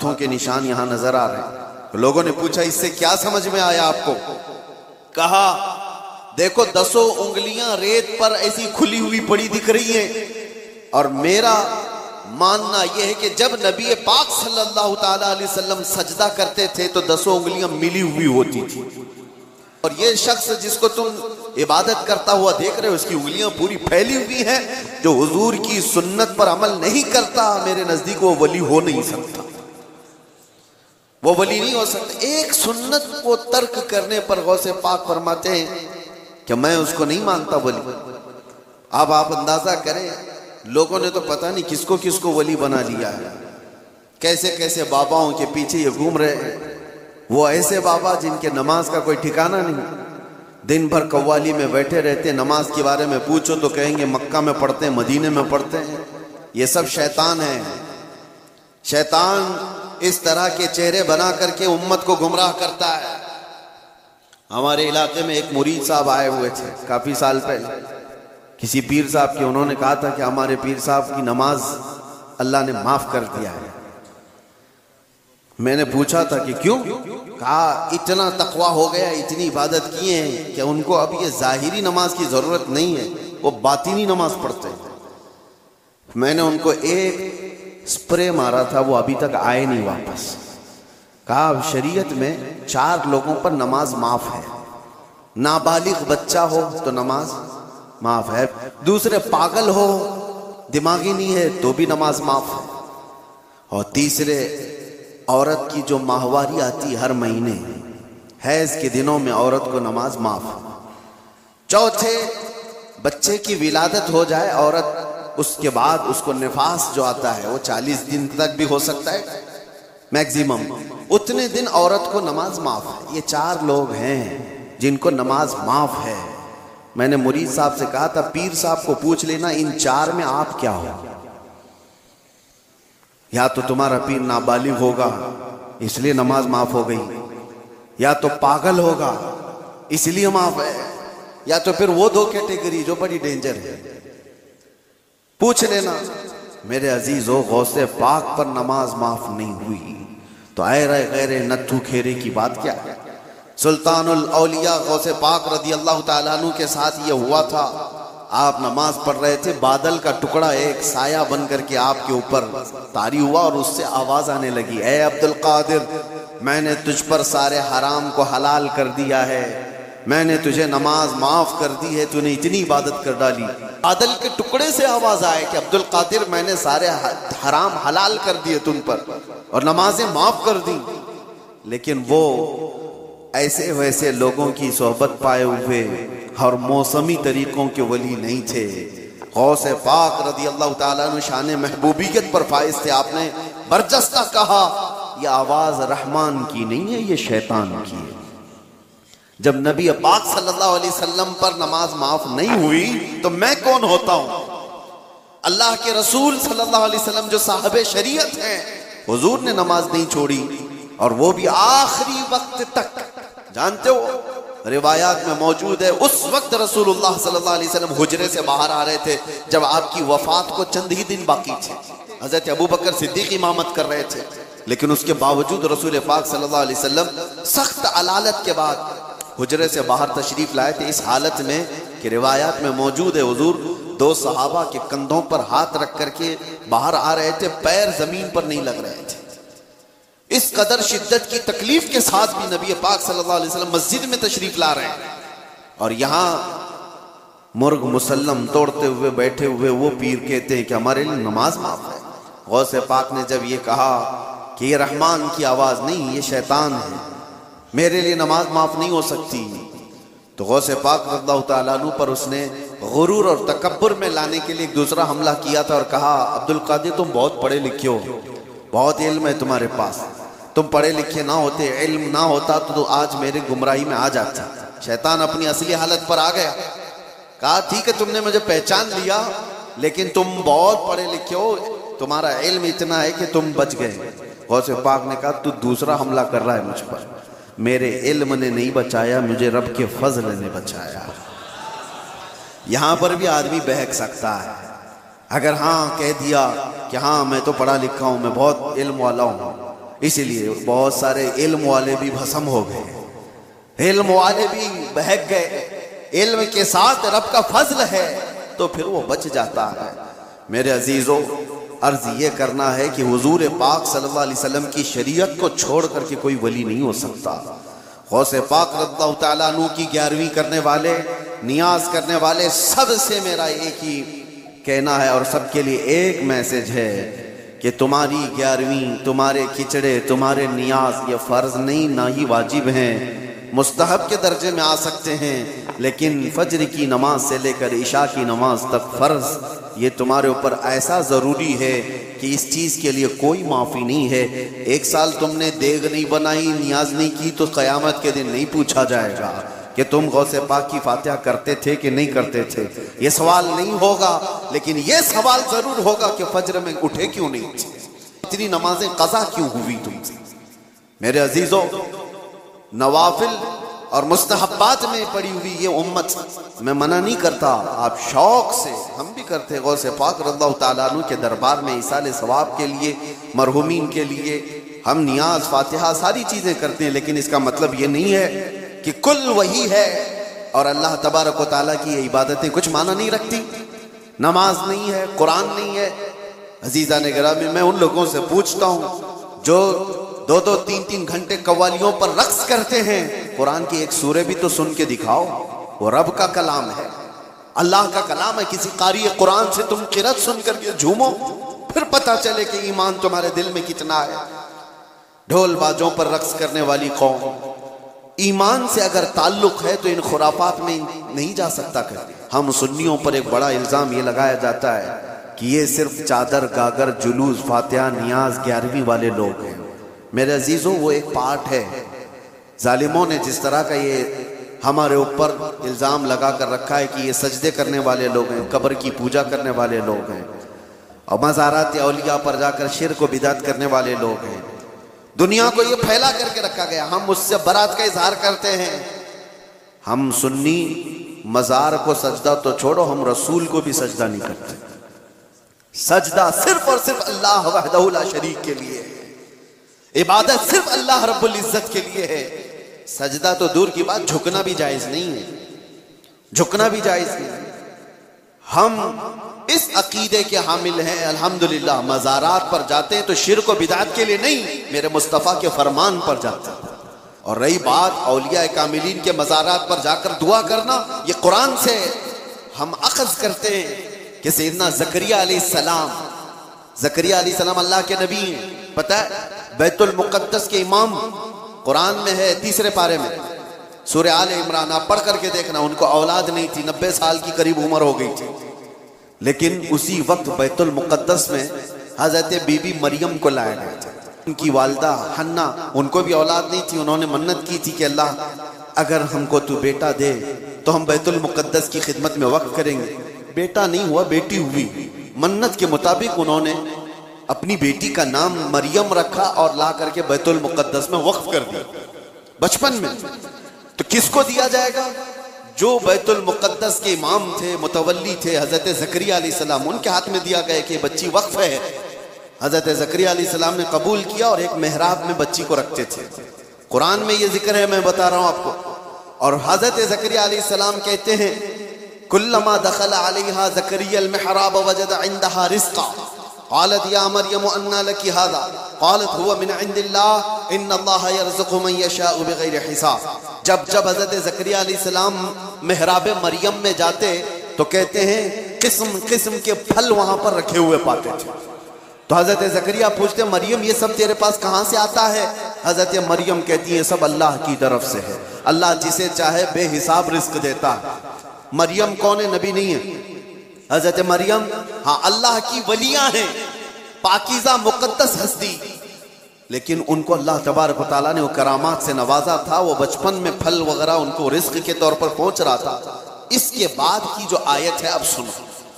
ہاتھوں کے نشان یہاں نظر آ رہے ہیں۔ لوگوں نے پوچھا اس سے کیا سمجھ میں آیا آپ کو؟ کہا دیکھو 10 انگلیاں ریت پر ایسی کھلی ہوئی پڑی دکھ رہی ہیں، اور میرا ماننا یہ ہے کہ جب نبی پاک صلی اللہ تعالی علیہ وسلم سجدہ کرتے تھے تو 10 انگلیاں ملی ہوئی ہوتی تھی، اور یہ شخص جس کو تم عبادت کرتا ہوا دیکھ رہے ہو اس کی انگلیاں پوری پھیلی ہوئی ہیں، جو حضور کی سنت پر عمل نہیں کرتا میرے نزدیک وہ ولی ہو نہیں سکتا، وہ ولی نہیں ہو سکتا۔ ایک سنت کو ترک کرنے پر غوث پاک فرماتے ہیں کہ میں اس کو نہیں مانتا ولی۔ اب آپ اندازہ کریں لوگوں نے تو پتہ نہیں کس کو ولی بنا لیا ہے، کیسے کیسے باباؤں کے پیچھے یہ گھوم رہے ہیں۔ وہ ایسے بابا جن کے نماز کا کوئی ٹھکانہ نہیں، دن بھر قوالی میں بیٹھے رہتے، نماز کے بارے میں پوچھو تو کہیں گے مکہ میں پڑھتے ہیں، مدینے میں پڑھتے ہیں۔ یہ سب شیطان ہیں۔ شیطان اس طرح کے چہرے بنا کر کے امت کو گمراہ کرتا ہے۔ ہمارے علاقے میں ایک مرید صاحب آئے ہوئے تھے کافی سال پہلے، کسی پیر صاحب کے، انہوں نے کہا تھا کہ ہمارے پیر صاحب کی نماز اللہ نے معاف کر دیا ہے۔ میں نے پوچھا تھا کہ کیوں؟ کہا اتنا تقویٰ ہو گیا، اتنی عبادت کیے ہیں کہ ان کو اب یہ ظاہری نماز کی ضرورت نہیں ہے، وہ باطنی نماز پڑھتے ہیں۔ میں نے ان کو ایک سپرے مارا تھا، وہ ابھی تک آئے نہیں واپس۔ کہا شریعت میں 4 لوگوں پر نماز معاف ہے، نابالغ بچہ ہو تو نماز معاف ہے، دوسرے پاگل ہو دماغی نہیں ہے تو بھی نماز معاف ہے، اور تیسرے عورت کی جو ماہواری آتی ہر مہینے حیض کے دنوں میں عورت کو نماز معاف ہے، چوتھے بچے کی ولادت ہو جائے عورت، اس کے بعد اس کو نفاس جو آتا ہے وہ 40 دن تک بھی ہو سکتا ہے میکزیمم، اتنے دن عورت کو نماز معاف ہے۔ یہ 4 لوگ ہیں جن کو نماز معاف ہے۔ میں نے مرید صاحب سے کہا تھا پیر صاحب کو پوچھ لینا ان 4 میں آپ کیا ہو؟ یا تو تمہارا پیر نابالغ ہوگا اس لیے نماز معاف ہو گئی، یا تو پاگل ہوگا اس لیے معاف ہے، یا تو پھر وہ 2 کیٹیگری جو بڑی ڈینجر ہے۔ پوچھ لینا میرے عزیزو، غوث پاک پر نماز معاف نہیں ہوئی تو اے رے غیر نتھو کھیرے کی بات کیا ہے؟ سلطان الاولیاء غوث پاک رضی اللہ تعالیٰ عنہ کے ساتھ یہ ہوا تھا، آپ نماز پڑھ رہے تھے، بادل کا ٹکڑا ایک سایہ بن کر کے آپ کے اوپر طاری ہوا اور اس سے آواز آنے لگی، اے عبدالقادر میں نے تجھ پر سارے حرام کو حلال کر دیا ہے، میں نے تجھے نماز معاف کر دی ہے، تو نے اتنی عبادت کر ڈالی۔ بادل کے ٹکڑے سے آواز آئے کہ عبدالقادر میں نے سارے حرام حلال کر دیے تم پر اور نمازیں معاف کر دی۔ لیکن وہ ایسے ویسے لوگوں کی صحبت پائے ہوئے اور موسمی طریقوں کے ولی نہیں تھے۔ غوث پاک رضی اللہ تعالیٰ عنہ شان محبوبیت پر فائز تھے۔ آپ نے برجستہ کہا یہ آواز رحمان کی نہیں ہے، یہ شیطان کی ہے۔ جب نبی پاک صلی اللہ علیہ وسلم پر نماز معاف نہیں ہوئی تو میں کون ہوتا ہوں؟ اللہ کے رسول صلی اللہ علیہ وسلم جو صاحب شریعت ہیں، حضور نے نماز نہیں چھوڑی، اور وہ بھی آخری وقت تک۔ جانتے ہو روایات میں موجود ہے اس وقت رسول اللہ صلی اللہ علیہ وسلم حجرے سے باہر آ رہے تھے جب آپ کی وفات کو چند ہی دن باقی تھے، حضرت ابوبکر صدیق امامت کر رہے تھے، لیکن اس کے باوجود رسول پاک صلی اللہ علیہ وسلم سخت علالت کے بعد حجرے سے باہر تشریف لائے تھے، اس حالت میں کہ روایات میں موجود ہے حضور 2 صحابہ کے کندھوں پر ہاتھ رکھ کر کے باہر آ رہے تھے، پیر زمین پر نہیں لگ رہے تھے۔ اس قدر شدت کی تکلیف کے ساتھ بھی نبی پاک صلی اللہ علیہ وسلم مسجد میں تشریف لا رہے ہیں، اور یہاں مرغ مسلم توڑتے ہوئے بیٹھے ہوئے وہ پیر کہتے ہیں کہ ہمارے لیے نماز معاف ہے۔ غوث پاک نے جب یہ کہا کہ یہ رحمان کی آواز نہیں، یہ شیطان ہے، میرے لیے نماز معاف نہیں ہو سکتی، تو غوث پاک رضی اللہ تعالیٰ عنہ پر اس نے غرور اور تکبر میں لانے کے لیے ایک دوسرا حملہ کیا تھا اور کہا عبدالقادر تم بہت پڑھے لکھے ہو، بہت علم ہے تمہارے پاس، تم پڑھے لکھے نہ ہوتے، علم نہ ہوتا تو آج میرے گمراہی میں آ جاتا۔ شیطان اپنی اصلی حالت پر آ گیا، کہا ٹھیک ہے تم نے مجھے پہچان لیا لیکن تم بہت پڑھے لکھے ہو، تمہارا علم اتنا ہے کہ تم بچ گئے۔ غوث پاک نے کہا تو دوسرا حملہ کر رہا ہے مجھ پر، میرے علم نے نہیں بچایا، مجھے رب کے فضل نے بچایا۔ یہاں پر بھی آدمی بہک سکتا ہے، اگر ہاں کہہ دیا کہ ہاں میں تو پڑھا لکھا ہوں، میں بہت علم والا ہوں، اسی لیے بہت سارے علم والے بھی بھسم ہو گئے، علم والے بھی بہک گئے۔ علم کے ساتھ رب کا فضل ہے تو پھر وہ بچ جاتا ہے۔ میرے عزیزو، عرض یہ کرنا ہے کہ حضور پاک صلی اللہ علیہ وسلم کی شریعت کو چھوڑ کر کے کوئی ولی نہیں ہو سکتا۔ غوث پاک رضی اللہ تعالیٰ عنہ کی 11ویں کرنے والے، نیاز کرنے والے، سب سے میرا ایک ہی کہنا ہے اور سب کے لیے ایک میسج ہے کہ تمہاری 11ویں، تمہارے کھچڑے، تمہارے نیاز یہ فرض نہیں، نہ ہی واجب ہیں، مستحب کے درجے میں آ سکتے ہیں، لیکن فجر کی نماز سے لے کر عشاء کی نماز تک فرض یہ تمہارے اوپر ایسا ضروری ہے کہ اس چیز کے لیے کوئی معافی نہیں ہے۔ 1 سال تم نے دیگ نہیں بنائی، نیاز نہیں کی تو قیامت کے دن نہیں پوچھا جائے گا کہ تم غوث پاک کی فاتحہ کرتے تھے کہ نہیں کرتے تھے، یہ سوال نہیں ہوگا، لیکن یہ سوال ضرور ہوگا کہ فجر میں اٹھے کیوں نہیں، اتنی نمازیں قضا کیوں ہوئی تم سے۔ میرے عزیزو، نوافل اور مستحبات میں پڑی ہوئی یہ امت، میں منع نہیں کرتا، آپ شوق سے، ہم بھی کرتے غوث پاک رضی اللہ تعالیٰ عنہ کے دربار میں ایصال ثواب کے لیے، مرحومین کے لیے ہم نیاز، فاتحہ، ساری چیزیں کرتے ہیں، لیکن اس کا مطلب یہ نہیں ہے کہ کل وہی ہے اور اللہ تبارک و تعالیٰ کی یہ عبادتیں کچھ معنی نہیں رکھتی، نماز نہیں ہے، قرآن نہیں ہے۔ عزیزان گرامی، میں ان لوگوں سے پوچھتا ہوں جو 2-2 3-3 گھنٹے قوالیوں پر رقص کرتے ہیں، قرآن کی ایک سورہ بھی تو سن کے دکھاؤ، وہ رب کا کلام ہے، اللہ کا کلام ہے، کسی قاری قرآن سے تم قرأت سن کر کے جھومو، پھر پتہ چلے کہ ایمان تمہارے دل میں کتنا ہے۔ ڈھول باجوں پر رقص کرنے والی قوم، ایمان سے اگر تعلق ہے تو ان خرافات میں نہیں جا سکتا۔ ہم سنیوں پر ایک بڑا الزام یہ لگایا جاتا ہے کہ یہ صرف چادر، گاگر، جلوس، فاتحہ، نیاز، 11ویں والے لوگ ہیں۔ میرے عزیزوں، وہ ایک پارٹ ہے۔ ظالموں نے جس طرح کا یہ ہمارے اوپر الزام لگا کر رکھا ہے کہ یہ سجدے کرنے والے لوگ ہیں، قبر کی پوجا کرنے والے لوگ ہیں، اور مزارات اولیاء پر جا کر شرک و بدعت کرنے والے لوگ ہیں، دنیا کو یہ پھیلا کر کے رکھا گیا۔ ہم اس سے برات کا اظہار کرتے ہیں۔ ہم سنی مزار کو سجدہ تو چھوڑو، ہم رسول کو بھی سجدہ نہیں کرتے۔ سجدہ صرف اور صرف اللہ وحدہ لا شریک کے لیے ہے، عبادت صرف اللہ رب العزت کے لیے ہے۔ سجدہ تو دور کی بات، جھکنا بھی جائز نہیں ہے، جھکنا بھی جائز نہیں ہے۔ ہم اس عقیدے کے حامل ہیں، الحمدللہ، مزارات پر جاتے ہیں تو شرک و بدعت کے لیے نہیں، میرے مصطفیٰ کے فرمان پر جاتے ہیں۔ اور رہی بات اولیاء کاملین کے مزارات پر جا کر دعا کرنا، یہ قرآن سے ہم اخذ کرتے ہیں کہ سیدنا زکریا علیہ السلام، زکریا علیہ السلام اللہ کے نبی ہیں، پتہ ہے بیت المقدس کے امام، قرآن میں ہے 3 پارے میں، سورہ آل عمران، آپ پڑھ کر کے دیکھنا، ان کو اولاد نہیں تھی، 90 سال کی قریب عمر ہو گئی تھی، لیکن اسی وقت بیت المقدس میں حضرت بی بی مریم کو لایا گیا تھا۔ ان کی والدہ حنا، ان کو بھی اولاد نہیں تھی، انہوں نے منت کی تھی کہ اللہ اگر ہم کو تو بیٹا دے تو ہم بیت المقدس کی خدمت میں وقف کریں گے۔ بیٹا نہیں ہوا، بیٹی ہوئی۔ منت کے مطابق انہوں نے اپنی بیٹی کا نام مریم رکھا اور لا کر کے بیت المقدس میں وقف کر دیا بچپن میں۔ تو کس کو دیا جائے گا؟ جو بیت المقدس کے امام تھے، متولی تھے، حضرت زکریا علیہ السلام، ان کے ہاتھ میں دیا گیا کہ بچی وقف ہے۔ حضرت زکریا علیہ السلام نے قبول کیا اور ایک محراب میں بچی کو رکھتے تھے۔ قرآن میں یہ ذکر ہے، میں بتا رہا ہوں آپ کو۔ اور حضرت زکریا علیہ السلام کہتے ہیں کلما دخل علیہا زکریا المحراب وجد عندها رزقا قالت یا مریم انا لکی هذا قالت هو من عند اللہ ان اللہ یرزق من یشاء بغیر حساب۔ جب حضرت زکریا علیہ السلام محراب مریم میں جاتے تو کہتے ہیں قسم قسم کے پھل وہاں پر رکھے ہوئے پاتے تھے۔ تو حضرت زکریا پوچھتے مریم یہ سب تیرے پاس کہاں سے آتا ہے؟ حضرت مریم کہتی ہے سب اللہ کی طرف سے ہے، اللہ جسے چاہے بے حساب رزق دیتا ہے۔ مریم کون ہے؟ نبی نہیں ہے حضرت مریم، ہاں اللہ کی ولیاں ہیں، پاکیزہ مقدس ہستی، لیکن ان کو اللہ تبارک و تعالیٰ نے وہ کرامات سے نوازا تھا، وہ بچپن میں پھل وغیرہ ان کو رزق کے طور پر پہنچ رہا تھا۔ اس کے بعد کی جو آیت ہے اب سنو،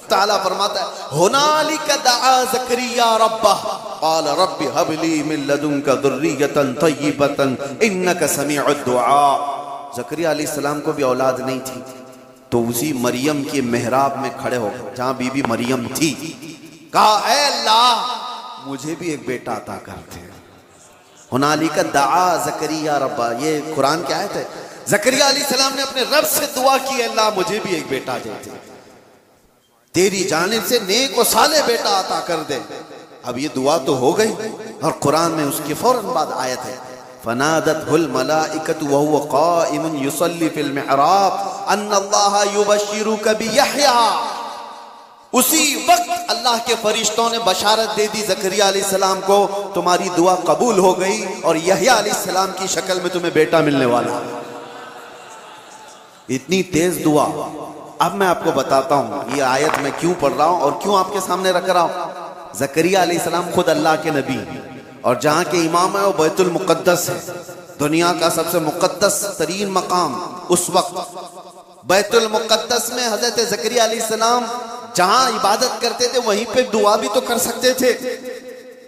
تعالیٰ فرماتا ہے ہنالک دعا زکریا ربہ قال رب ہب لی من لدنک ذریۃ طیبۃ انک سمیع الدعاء۔ زکریا علیہ السلام کو بھی اولاد نہیں تھی، تو اسی مریم کے محراب میں کھڑے ہو گئے جہاں بی بی مریم تھی، کہا اے اللہ مجھے بھی ایک بیٹا عطا کرتے ہیں۔ ہنالک دعا زکریا ربا، یہ قرآن کی آیت ہے۔ زکریا علیہ السلام نے اپنے رب سے دعا کی، اللہ مجھے بھی ایک بیٹا دے دے، تیری جانب سے نیک و صالح بیٹا عطا کر دے۔ اب یہ دعا تو ہو گئی، اور قرآن میں اس کے فوراً بعد آیت ہے فنادتہ الملائکۃ وہو قائم یصلی فی المحراب ان اللہ یبشرک بیحییٰ۔ اسی وقت اللہ کے فرشتوں نے بشارت دے دی زکریا علیہ السلام کو، تمہاری دعا قبول ہو گئی اور یحییٰ علیہ السلام کی شکل میں تمہیں بیٹا ملنے والا۔ اتنی تیز دعا۔ اب میں آپ کو بتاتا ہوں یہ آیت میں کیوں پڑھ رہا ہوں اور کیوں آپ کے سامنے رکھ رہا ہوں۔ زکریا علیہ السلام خود اللہ کے نبی، اور جہاں کے امام ہے وہ بیت المقدس ہے، دنیا کا سب سے مقدس ترین مقام اس وقت۔ بیت المقدس میں حضرت زکریا علیہ السلام جہاں عبادت کرتے تھے وہیں پہ دعا بھی تو کر سکتے تھے،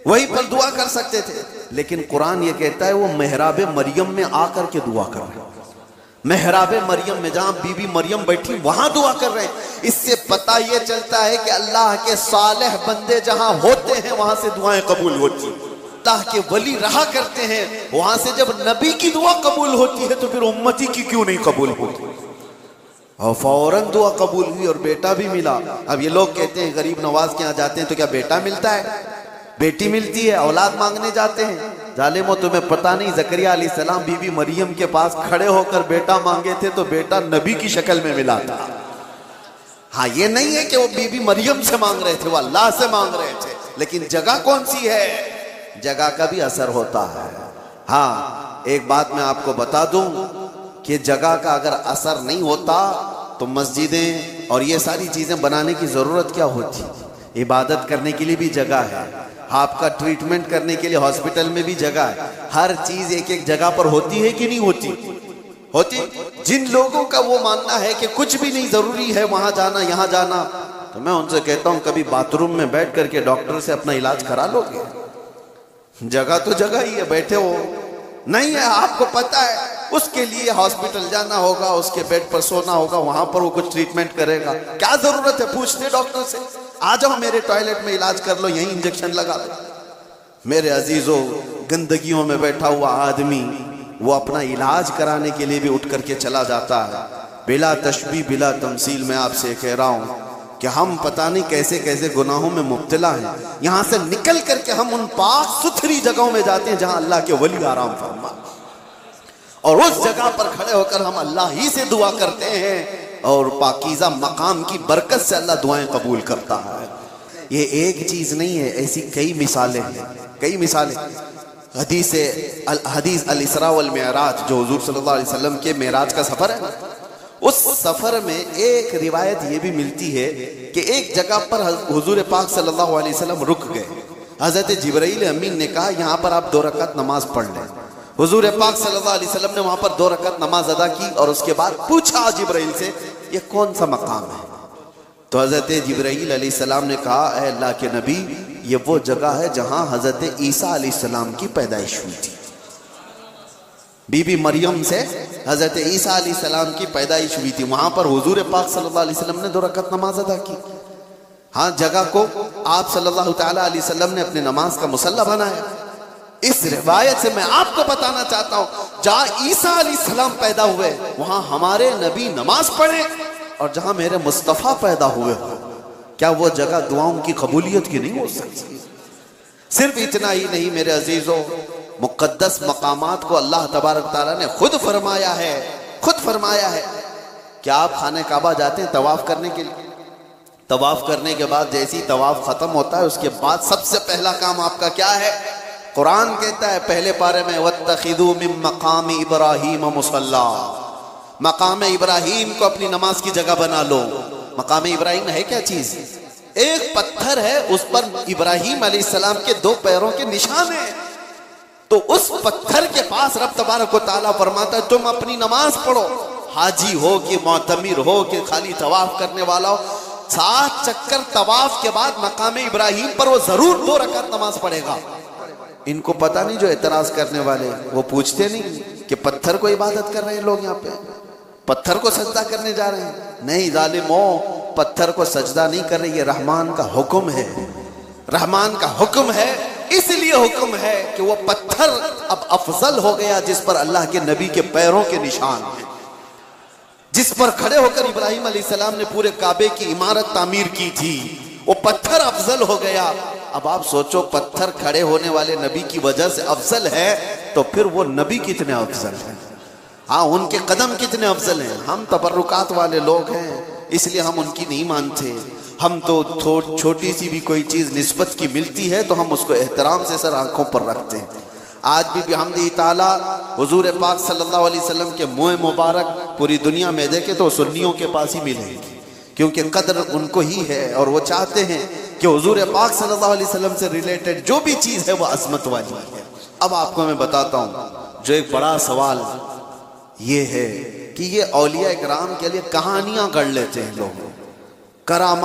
وہیں پر دعا کر سکتے تھے، لیکن قرآن یہ کہتا ہے وہ محراب مریم میں آ کر کے دعا کر رہے ہیں۔ محراب مریم میں جہاں بی بی مریم بیٹھی وہاں دعا کر رہے ہیں۔ اس سے پتہ یہ چلتا ہے کہ اللہ کے صالح بندے جہاں ہوتے ہیں وہاں سے دعائیں قبول ہوتی ہیں۔ اللہ کے ولی رہا کرتے ہیں وہاں سے جب نبی کی دعا قبول ہوتی ہے تو پھر امتی کی کیوں نہیں قبول ہوتی؟ اور فوراً دعا قبول ہوئی اور بیٹا بھی ملا۔ اب یہ لوگ کہتے ہیں غریب نواز کے یہاں جاتے ہیں تو کیا بیٹا ملتا ہے؟ بیٹی ملتی ہے، اولاد مانگنے جاتے ہیں۔ ظالمو تمہیں پتہ نہیں زکریا علیہ السلام بی بی مریم کے پاس کھڑے ہو کر بیٹا مانگے تھے تو بیٹا نبی کی شکل میں ملا تھا۔ ہاں یہ نہیں ہے کہ وہ بی بی مریم سے مانگ رہے تھے، وہ اللہ سے مانگ رہے تھے، لیکن جگہ کون سی ہے؟ جگہ کا بھی اثر ہوتا ہے۔ ہاں ایک بات میں آپ کو بتا دوں کہ جگہ کا اگر اثر نہیں ہوتا تو مسجدیں اور یہ ساری چیزیں بنانے کی ضرورت کیا ہوتی؟ عبادت کرنے کے لیے بھی جگہ ہے، آپ کا ٹریٹمنٹ کرنے کے لیے ہاسپٹل میں بھی جگہ ہے، ہر چیز ایک ایک جگہ پر ہوتی ہے کہ نہیں ہوتی؟ ہوتی۔ جن لوگوں کا وہ ماننا ہے کہ کچھ بھی نہیں ضروری ہے وہاں جانا یہاں جانا، تو میں ان سے کہتا ہوں کبھی باتھ روم میں بیٹھ کر کے ڈاکٹر سے اپنا علاج کرا لو گے؟ جگہ تو جگہ ہی ہے، بیٹھے ہو نہیں ہے، آپ کو پتہ ہے اس کے لیے ہاسپٹل جانا ہوگا، اس کے بیڈ پر سونا ہوگا، وہاں پر وہ کچھ ٹریٹمنٹ کرے گا، کیا ضرورت ہے پوچھتے ڈاکٹر سے آ جاؤ میرے ٹوائلٹ میں علاج کر لو، یہیں انجیکشن لگا دو۔ میرے عزیزو گندگیوں میں بیٹھا ہوا آدمی وہ اپنا علاج کرانے کے لیے بھی اٹھ کر کے چلا جاتا ہے۔ بلا تشبیہ بلا تمثیل میں آپ سے کہہ رہا ہوں کہ ہم پتہ نہیں کیسے کیسے گناہوں میں مبتلا ہیں، یہاں سے نکل کر کے ہم ان پاک ستھری جگہوں میں جاتے ہیں جہاں اللہ کے ولی آرام فرما، اور اس جگہ پر کھڑے ہو کر ہم اللہ ہی سے دعا کرتے ہیں، اور پاکیزہ مقام کی برکت سے اللہ دعائیں قبول کرتا ہے۔ یہ ایک چیز نہیں ہے، ایسی کئی مثالیں ہیں، کئی مثالیں۔ حدیث الاسراء والمعراج جو حضور صلی اللہ علیہ وسلم کے معراج کا سفر ہے، اس سفر میں ایک روایت یہ بھی ملتی ہے کہ ایک جگہ پر حضور پاک صلی اللہ علیہ وسلم رک گئے۔ حضرت جبرائیل امین نے کہا یہاں پر آپ 2 رکعت نماز پڑھ لیں۔ حضور پاک صلی اللہ علیہ وسلم نے وہاں پر 2 رکعت نماز ادا کی اور اس کے بعد پوچھا جبرائیل سے یہ کون سا مقام ہے؟ تو حضرت جبرائیل علیہ السلام نے کہا اے اللہ کے نبی یہ وہ جگہ ہے جہاں حضرت عیسیٰ علیہ السلام کی پیدائش ہوئی تھی۔ بی بی مریم سے حضرت عیسیٰ علیہ السلام کی پیدائش ہوئی تھی، وہاں پر حضور پاک صلی اللہ علیہ وسلم نے 2 رکعت نماز ادا کی۔ ہاں جگہ کو آپ صلی اللہ تعالیٰ علیہ وسلم نے اپنے نماز کا مصلی بنایا۔ اس روایت سے میں آپ کو بتانا چاہتا ہوں جہاں عیسیٰ علیہ السلام پیدا ہوئے وہاں ہمارے نبی نماز پڑھے، اور جہاں میرے مصطفیٰ پیدا ہوئے ہو کیا وہ جگہ دعاؤں کی قبولیت کی نہیں ہو سکتی؟ صرف اتنا ہی نہیں میرے عزیزوں، مقدس مقامات کو اللہ تبارک تعالیٰ نے خود فرمایا ہے کہ آپ خانہ کعبہ جاتے ہیں طواف کرنے کے لیے، طواف کرنے کے بعد جیسی طواف ختم ہوتا ہے اس کے بعد سب سے پہلا کام آپ کا کیا ہے؟ قرآن کہتا ہے پہلے پارے میں وَاتَّخِذُوا مِن مَقَامِ إِبْرَاهِيمَ مُصَلَّى، مقام ابراہیم کو اپنی نماز کی جگہ بنا لو۔ مقام ابراہیم ہے کیا چیز؟ ایک پتھر ہے، اس پر ابراہیم علیہ السلام کے 2 پیروں کے نشان ہیں، تو اس پتھر کے پاس رب تبارک و تعالیٰ فرماتا ہے تم اپنی نماز پڑھو، حاجی ہو کہ معتمر ہو کہ خالی طواف کرنے والا ہو، 7 چکر طواف کے بعد مقام ابراہیم پر وہ ضرور 2 رکعت نماز پڑھے گا۔ ان کو پتہ نہیں جو اعتراض کرنے والے وہ پوچھتے نہیں کہ پتھر کو عبادت کر رہے ہیں لوگ، یہاں پہ پتھر کو سجدہ کرنے جا رہے ہیں؟ نہیں ظالموں، پتھر کو سجدہ نہیں کر رہے، یہ رحمان کا حکم ہے، رحمان کا حکم ہے اس لیے حکم ہے کہ وہ پتھر اب افضل ہو گیا جس پر اللہ کے نبی کے پیروں کے نشان ہیں، جس پر کھڑے ہو کر ابراہیم علیہ السلام نے پورے کعبے کی عمارت تعمیر کی تھی، وہ پتھر افضل ہو گیا۔ اب آپ سوچو پتھر کھڑے ہونے والے نبی کی وجہ سے افضل ہے تو پھر وہ نبی کتنے افضل ہیں، ہاں ان کے قدم کتنے افضل ہیں۔ ہم تبرکات والے لوگ ہیں اس لیے ہم ان کی نہیں مانتے، ہم تو چھوٹی سی بھی کوئی چیز نسبت کی ملتی ہے تو ہم اس کو احترام سے سر آنکھوں پر رکھتے ہیں۔ آج بھی بحمدہ تعالیٰ حضور پاک صلی اللہ علیہ وسلم کے منہ مبارک پوری دنیا میں دیکھے تو سنیوں کے پاس ہی ملیں گے، کیونکہ قدر ان کو ہی ہے اور وہ چاہتے ہیں کہ حضور پاک صلی اللہ علیہ وسلم سے ریلیٹڈ جو بھی چیز ہے وہ عظمت والی ہے۔ اب آپ کو میں بتاتا ہوں جو ایک بڑا سوال یہ ہے کہ یہ اولیاء اکرام کے لیے کہانیاں گڑھ لیتے ہیں لوگ، کرامات